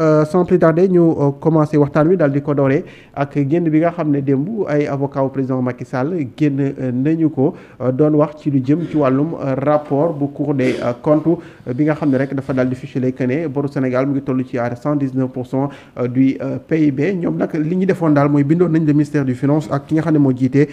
sans plus tarder ñu commencé waxtaan wi daal di ko dooree ak génn bi nga xam ne démb ay avocat président Macky Sall génn nañu ko doon wax ci lu jëm ci wàllum rapport bu Cour des comptes bi nga xam ne rek dafa daal di ficelé que ne boru Sénégal mu ngi toll ci à 119% du PIB ñoom nag li ñu defoon daal mooy bindoon nañ le ministère du finance ak ki nga xam ne moo jiite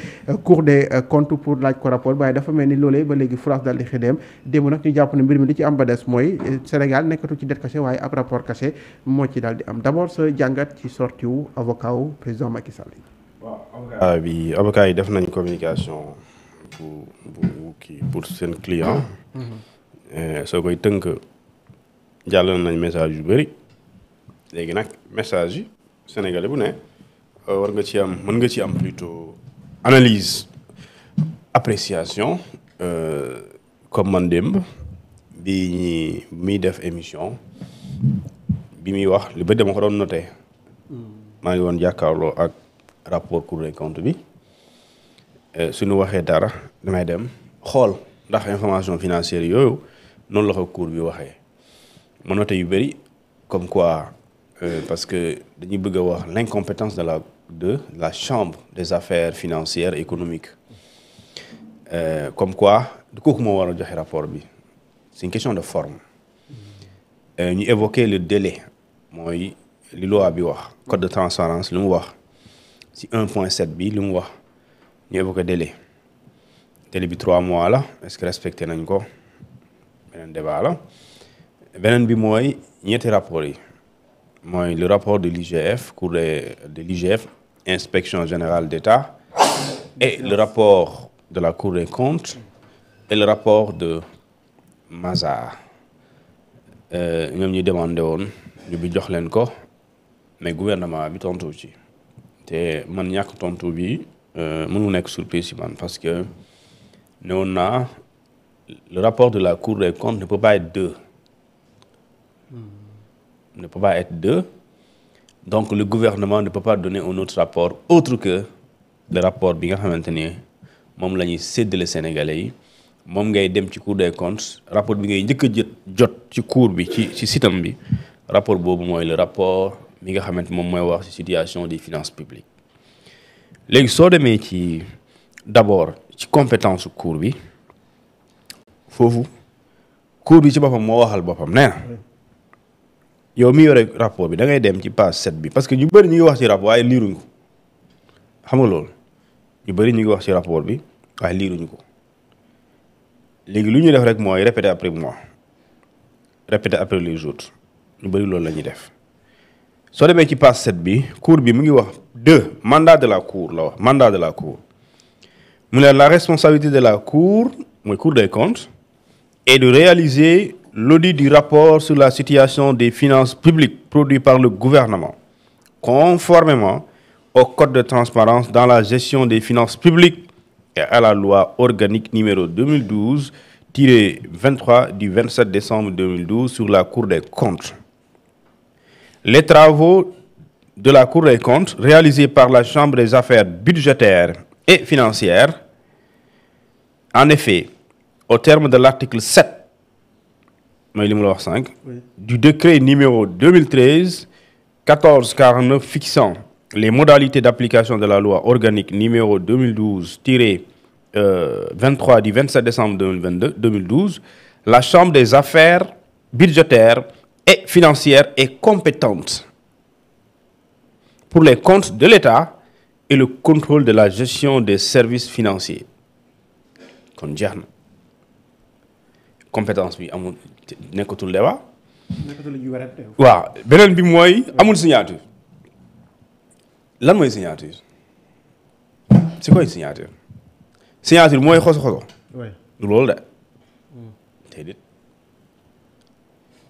Cour des comptes pour laaj ko rapport waaye dafa mel ni loolee ba léegi France daal di xëdeem démb nag ñu jàpp ne mbir mi li ci am ba des mooy Sénégal nekkatu ci dette cachée waaye ab rapport caché moo ci daal di am d'abord sa jàngat ci sortie wu avocat wu président Macky Sall. waaw avocat yi def nañ communication bu kii pour seen client. soo koy tënk jàllale nañ message yu bëri léegi nag message yi sénégalais bu ne war nga ci am mën nga ci am plutôt analyse appréciation comme man démb bi muy def émission bi muy wax li ba dama ko doon noté maa ngi woon jàkkaarloo ak rapport Cour des comptes bi suñu waxee dara damay dem xool ndax information financière yooyu noonu la ko cour bi waxee ma noté yu bëri comme quoi parce que dañuy bëgg a wax l'incompétence de la chambre des affaires financières et économiques comme quoi du kooku moo war a joxe rapport bi c'est une question de forme ñu évoquer le délai mooy li loi bi wax code de transparence li mu wax ci 1.7 bi li mu wax ñu évoqué délai bi 3 mois la est-ce que respecté nañ ko beneen débat la beneen bi mooy ñetti rapport yi mooy le rapport de l'IGF cour de l'IGF inspection générale d'État et le rapport de la Cour des comptes et le rapport de Mazars ñoom ñu demandé woon ñu bi jox leen ko mais gouvernement bi tontu ci te man ñàkk tontu bi mënu nekk surprise ci man parce que newoon naa le rapport de la Cour des comptes ne peut pas être deux. Ne peut pas être deux. Donc le gouvernement ne peut pas donner un autre rapport autre que le rapport bi nga xamante ni moom la ñuy séddale Sénégalais yi moom ngay dem ci Cour des comptes rapport bi ngay njëkk a jot ci cour bi ci sitam bi rapport boobu mooy le rapport mi nga xamante moom mooy wax ci situation des finances publiques léegi soo demee ci d'abord ci compétence cour bi foofu cour bi ci boppam moo waxal boppam nee na yow mi yore rapport bi da ngay dem ci page 7 bi parce que ñu bëri ñu ngi wax ci rapport waaye liiruñu ko xam nga loolu ñu bëri ñu ngi wax ci rapport bi waaye liiruñu ko léegi lu ñuy def rek mooy répéter après moi répéter après les autres ñu bëri loolu la ñuy def soo demee ci page 7 bi cour bi mu ngi wax mandat de la cour la wax mandat de la cour mu ne la responsabilité de la cour mooy Cour des comptes est de réaliser l'audit du rapport sur la situation des finances publiques produit par le gouvernement conformément au code de transparence dans la gestion des finances publiques et à la loi organique numéro 2012-23 du 27 décembre 2012 sur la Cour des comptes. Les travaux de la Cour des comptes réalisés par la Chambre des affaires budgétaires et financières, en effet, au terme de l'article 7 mooy li mu la wax 5 du décret numéro 2013-1449 fixant les modalités d'application de la loi organique numéro 2012-23 du 27 décembre 2012, la Chambre des affaires budgétaires et financières est compétente pour les comptes de l'État et le contrôle de la gestion des services financiers. kon jeex na compétence bi amul nekkatul débat. waaw beneen bi mooy amul signature. lan mooy signature. c'est quoi signature. signature mooy xoso. du loolu de. déedéet.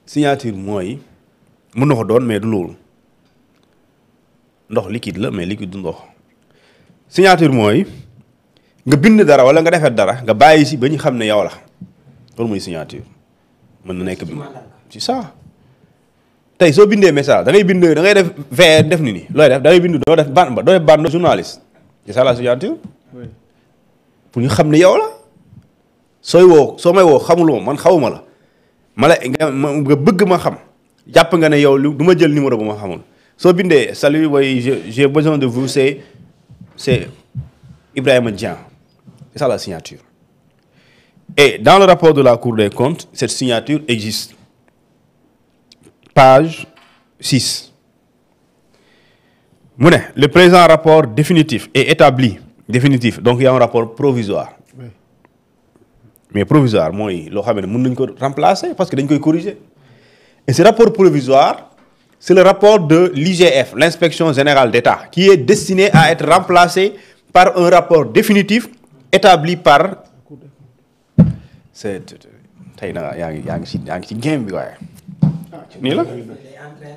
signature mooy mën na ko doon mais du loolu. ndox liquide la mais liquide du ndox. signature mooy nga bind dara wala nga defee dara nga bàyyi si ba ñu xam ne yow la loolu mooy signature mën na nekk bi c'est ça tey soo bindee message da ngay bind da ngay def VR def ni looy def da ngay bind doo def bande journaliste c'est ça la signature pour ñu xam ne yow la soo may woo xamuloo man xawuma la ma la nga bëgg ma xam jàpp nga ne yow du ma jël numéro bu ma xamul soo bindee salut way j'ai besoin de vous c'est Ibrahima Dieng c'est ça la signature et dans le rapport de la Cour des comptes cette signature existe page 6 mu ne le présent rapport définitif est établi définitif donc il y a un rapport provisoire oui. Mais provisoire mooy loo xam ne mën nañu ko remplacer parce que dañ koy corriger et ce rapport provisoire c'est le rapport de l'IGF l'inspection générale d'État qui est destiné à être remplacé par un rapport définitif établi par c'est tey na yaa ngi ci game bi waaye nii la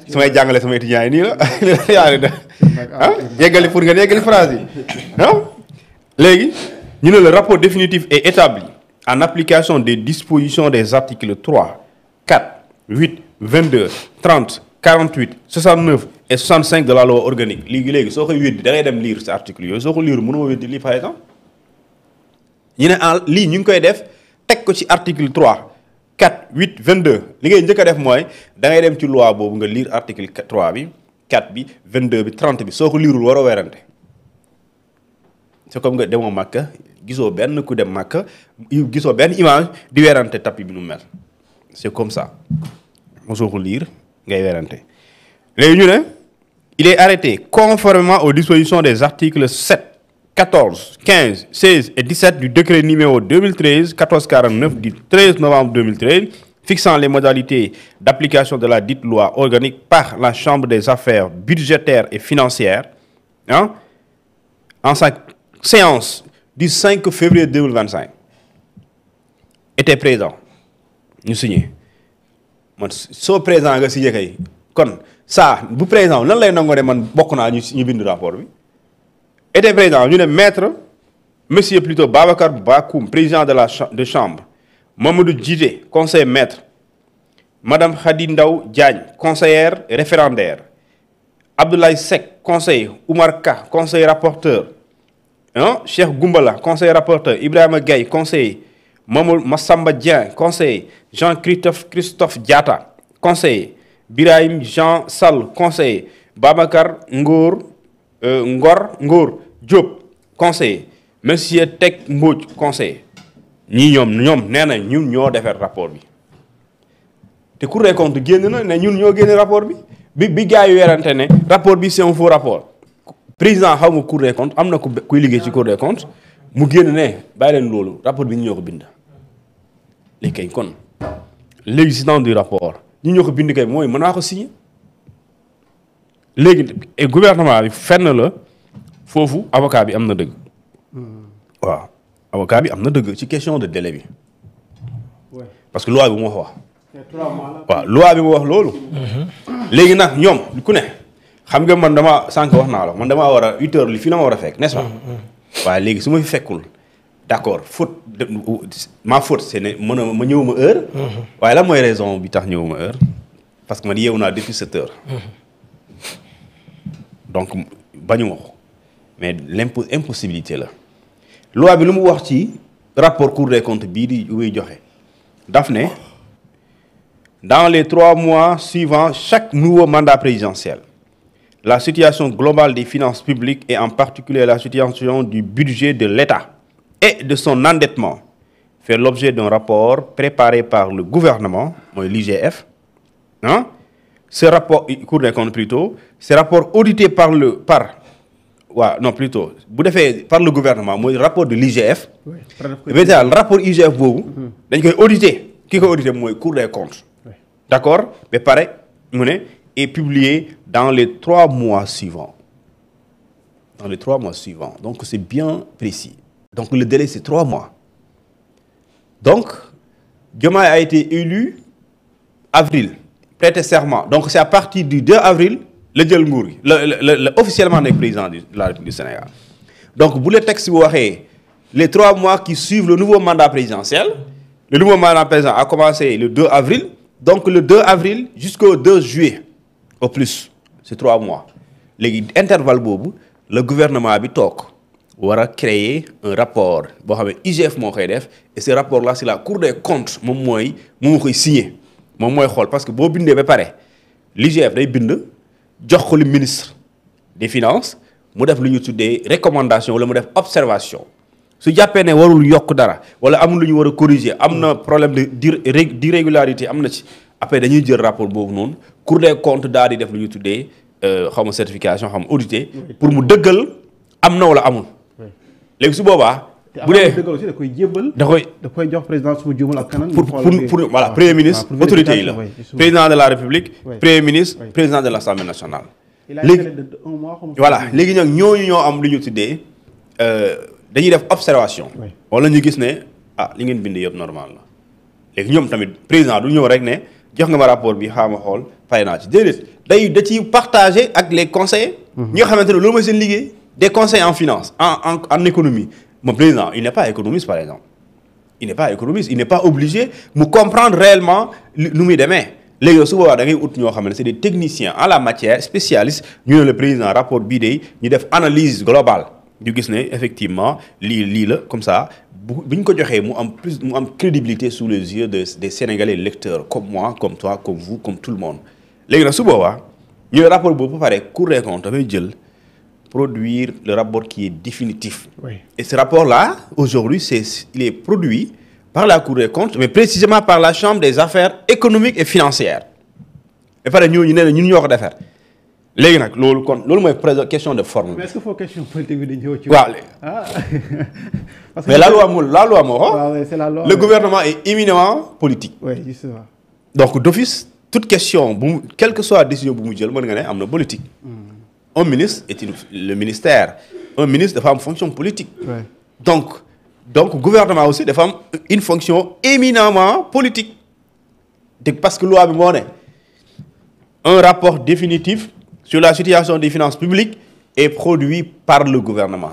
su may jàngale sama étudiants yi nii la yaa ngi yeggali pour nga yeggali phrase yi léegi ñu ne le rapport définitif est établi en application des dispositions des articles 3, 4, 8, 22, 30, 48, 69 et 65 de la loi organique léegi soo koy weddi da ngay dem lire ces articles yooyu soo ko lire mënoo weddi lii par exemple ñu ne lii ñu ngi koy def teg ko ci article 3 4 8 22 li ngay njëkk a def mooy da ngay dem ci loi boobu nga lire article 3 bi 4 bi 22 bi 30 bi soo ko liirul waroo werante c'est comme nga demoo Makka gisoo benn ku dem Makka gisoo benn image di werante tapis bi nu mel c'est comme ça mosoo ko lire ngay werante léegi ñu ne il est arrêté conformément aux dispositions des articles 7 14 15 16 et 17 du décret numéro 2013 1449 du 13 novembre 2013 fixant les modalités d'application de la dite loi organique par la Chambre des affaires budgétaires et financières en sa séance du 5 février 2025 était présent ñu signé man soo présent nga signé kay kon ça bu présent nan lay nangoo ne man bokk naa ñu bind rapport bi était présent ñu ne maître monsieur plutôt Babacar Bakoum président de chambre Mamadou Djidé conseiller maître madame Khady Ndaw Diagne conseillère référendaire Abdoulaye Seck conseiller Oumar Ka conseiller rapporteur Cheikh Goumbala conseiller rapporteur Ibrahima Gaye conseiller Massamba Dieng conseiller Jean-Christophe Diatta conseiller Birahim Jean Sall conseiller Babacar Ngor Diop conseiller monsieur Tek Mbodj conseiller ñii ñoom nee na ñun ñoo defar rapport bi te Cour des comptes génn na ne ñun ñoo génne rapport bi gars yu werante ne rapport bi c'est un faux rapport président xaw ma Cour des comptes am na kuy liggéey ci Cour des comptes mu génn ne bàyyi leen loolu rapport bi ñu ñoo ko bind léegi kay kon l'existence du rapport ñu ñoo ko bind kay mooy mën naa ko signer léegi gouvernement bi fenn la foofu avocat bi am na dëgg waaw avocat bi am na dëgg ci question de délai bi parce que loi bi moo wax waaw loi bi moo wax loolu léegi nag ñoom ku ne xam nga man dama sànq wax naa la man damaa war a 8 heures li fii la ma war a fekk n'est-ce pas waaye léegi su ma fi fekkul d'accord ma faute c'est ne ma ñëw ma heure waaye la mooy raison bi tax ñëw ma heure parce que man yeewu naa depuis 7 heures donc bañu ma ko mais impossibilité la loi bi lu mu wax ci rapport Cour des comptes bii di wuy joxe daf ne dans les 3 mois suivant chaque nouveau mandat présidentiel la situation globale des finances publiques et en particulier la situation du budget de l'État et de son endettement fait l'objet d'un rapport préparé par le gouvernement mooy l'IGF ce rapport Cour des comptes plutôt ce rapport audité par le gouvernement mooy rapport de l'IGF le rapport IGF boobu dañ koy auditer ki koy auditer mooy Cour des comptes d'accord ba pare mu ne est publié dans les 3 mois suivants donc c'est bien précis donc le délai c'est 3 mois donc Diomaye a été élu avril prêté serment donc c'est à partir du 2 avril la jël nguur gi la officiellement nekk président de la République du Sénégal donc bu le texte bi waxee les 3 mois qui suivent le nouveau mandat présidentiel le nouveau mandat présidentiel a commencé le 2 avril donc le 2 avril jusqu'au 2 juillet au plus c'est 3 mois léegi intervalle boobu le gouvernement bi toog war a créer un rapport boo xam ne IGF moo koy def et ce rapport là c'est la Cour des comptes moom moo koy signer moom mooy xool parce que boo bindee ba pare l'IGF day bind jox ko le ministre des finances mu def lu ñu tuddee recommandation wala mu def observation su jàppee ne warul yokk dara wala amul lu ñu war a corriger am na problème d'irrégularité am na ci après dañuy jël rapport boobu noonu Cour des comptes daal di def lu ñu tuddee xaw ma certification xaw ma audité pour mu dëggal am na wala amul léegi su boobaa. bu dee dëggal aussi da koy jébbal. da koy jox président su ma juumul ak kanam. pour voilà premier ministre autorité yi la président de la république. premier ministre président de l'Assemblée nationale. léegi voilà léegi nag ñooñu ñoo am lu ñu tuddee dañuy def observation. wala ñu gis ne li ngeen bind yëpp normal la léegi ñoom tamit président du ñëw rek ne jox nga ma rapport bi xaama xool fay naa ci déedéet da ciy partager ak les conseillers. ñi nga xamante ne loolu mooy seen liggéey des conseillers en finance en économie. Mon président, il n'est pas économiste, par exemple. Il n'est pas économiste. Il n'est pas obligé de comprendre réellement nous muy demee. léegi su boobaa da ngay ut ñoo xam ne c'est des techniciens en la matière spécialistes ñu ne le président rapport bii de ñu def analyse globale ñu gis ne effectivement lii la comme ça bu ñu ko joxee mu am crédibilité sous les yeux des Sénégalais lecteurs comme moi comme toi comme vous comme tout le monde. léegi nag su boobaa ñu ne rapport boobu ba pare Cour des comptes dafay jël. produire le rapport qui est définitif. Oui. Et ce rapport-là, aujourd'hui, il est produit par la Cour des comptes, mais précisément par la Chambre des affaires économiques et financières. Et par ñun ñoo ko defar léegi nag loolu mooy question de forme. Mais est-ce que faut question politique bi dañu ñëw ci. waaw parce que la loi moo ko. C'est la loi. Le gouvernement est éminemment politique. Oui, justement. Donc d'office toute question quelle que soit la décision bu mu jël mën nga ne am na politique. Un ministre est le ministère. Un ministre dafa am fonction politique. Ouais. Donc gouvernement aussi dafa am une fonction éminemment politique. Parce que loi bi moo ne un rapport définitif sur la situation des finances publiques est produit par le gouvernement.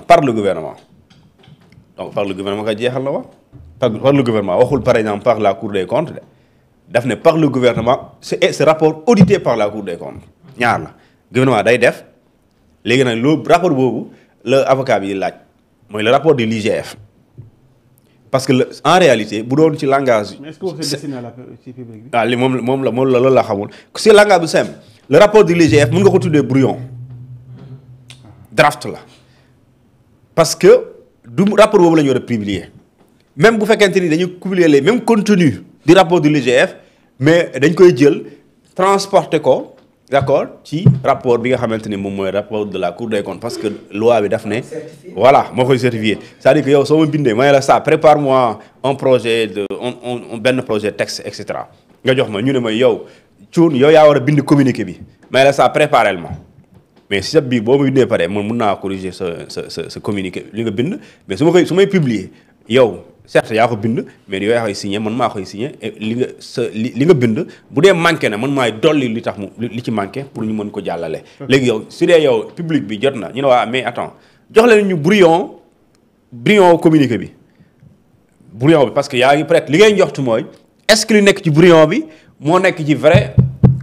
Donc par le gouvernement ka jeexal la wax par le gouvernement waxul par exemple par la Cour des comptes daf ne par le gouvernement ce rapport audité par la Cour des comptes ñaar la gouvernement day def. léegi nag loolu rapport boobu la avocat bi laaj mooy le rapport de l'IGF parce que en réalité bu doon ci langage. mais est-ce que c'est destiné à la public bi. li moom la loolu la xamul si langage bu simple le rapport de l'IGF mën nga ko tuddee brouillon draft la parce que du rapport boobu la ñu war a publier même bu fekkente ni dañuy publier les mêmes contenus du rapport de l'IGF mais dañ koy jël transporter ko. D'accord ci rapport bi nga xamante ni moom mooy rapport de la Cour des comptes parce que loi bi daf ne voilà moo koy certifié c'est-à-dire que yow soo ma bindee ma ne la ça prépare-moi un projet benn projet texte et cetera nga jox ma ñu ne ma yow cuun yow yaa war a bind communiqué bi ma ne la ça préparel ma mais si sa biir boo ma bindee pare man mun naa corriger sa communiqué li nga bind mais su may publier yow certes yaa ko bind mais yow yaa koy signé man maa koy signé li nga bind bu dee manqué na man maay dolli li tax li ci manqué pour ñu mën ko jàllale. léegi yow su dee yow public bi jot na ñu ne waa mais attends jox leen ñu brouillon communiqué bi parce que yaa ngi peut-être li ngay njoxtu mooy est-ce que li nekk ci brouillon bi moo nekk ci vrai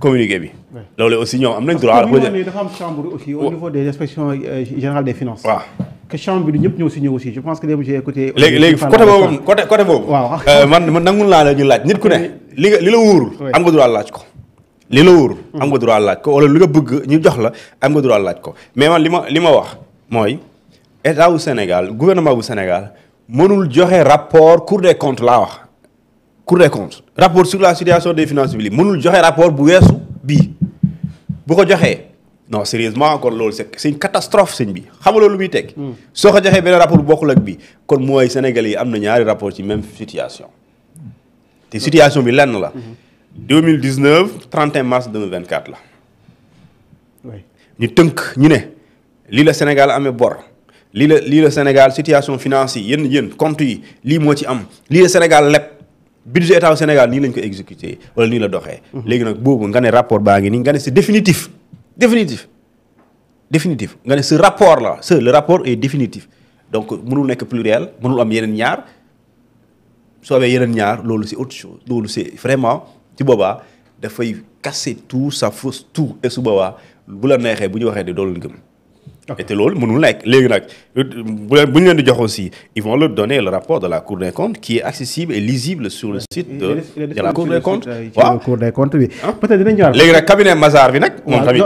communiqué bi. loolu aussi ñoom am nañ droit. parce que dafa am chambre aussi au niveau des inspections générales des finances. waaw. que chambre bi du ñëpp ñëw si ñëw aussi je pense que dem j'ai écouté. léegi côté boobu. waaw man nangul naa la ñu laaj nit ku ne. li la wóorul. am nga droit laaj ko. li la wóorul. am nga droit laaj ko wala li nga bëgg ñu jox la am nga droit laaj ko mais man li ma wax mooy état wu Sénégal gouvernement bu Sénégal mënul joxe rapport Cour des comptes laa wax. Cour des comptes rapport sur la situation des finances publiques mënul joxe rapport bu weesu bii bu ko joxee. non sérieusement encore loolu c'est une catastrophe sëñ bi xam nga loolu lu muy teg. soo ko joxee benn rapport bu bokkul ak bi kon mooy Sénégalais yi am na ñaari rapport ci même situation te situation bi lenn la. 2019 31 mars 2024 la. ñu tënk ñu ne lii la Sénégal amee bor lii la Sénégal situation financière yéen compte yi lii moo ci am lii la Sénégal leb budget état Sénégal nii lañ ko exécuté wala nii la doxee. léegi nag boobu nga ne rapport baa ngi nii nga ne c'est définitif nga ne ce rapport là le rapport est définitif donc mënul nekk pluriel mënul am yeneen ñaar soo amee yeneen ñaar loolu c'est autre chose loolu c'est vraiment ci boobaa dafay casser tout ça fausse tout et su boobaa bu la neexee bu ñu waxee de doolul gëm et te loolu mënul nekk léegi nag bu ñu leen di jox aussi ils vont leur donner le rapport de la Cour des comptes qui est accessible et lisible sur le site de la Cour des comptes. waaw Cour des comptes bi. peut-être dinañ ñëwaat léegi nag cabinet Mazars bi nag. moom tamit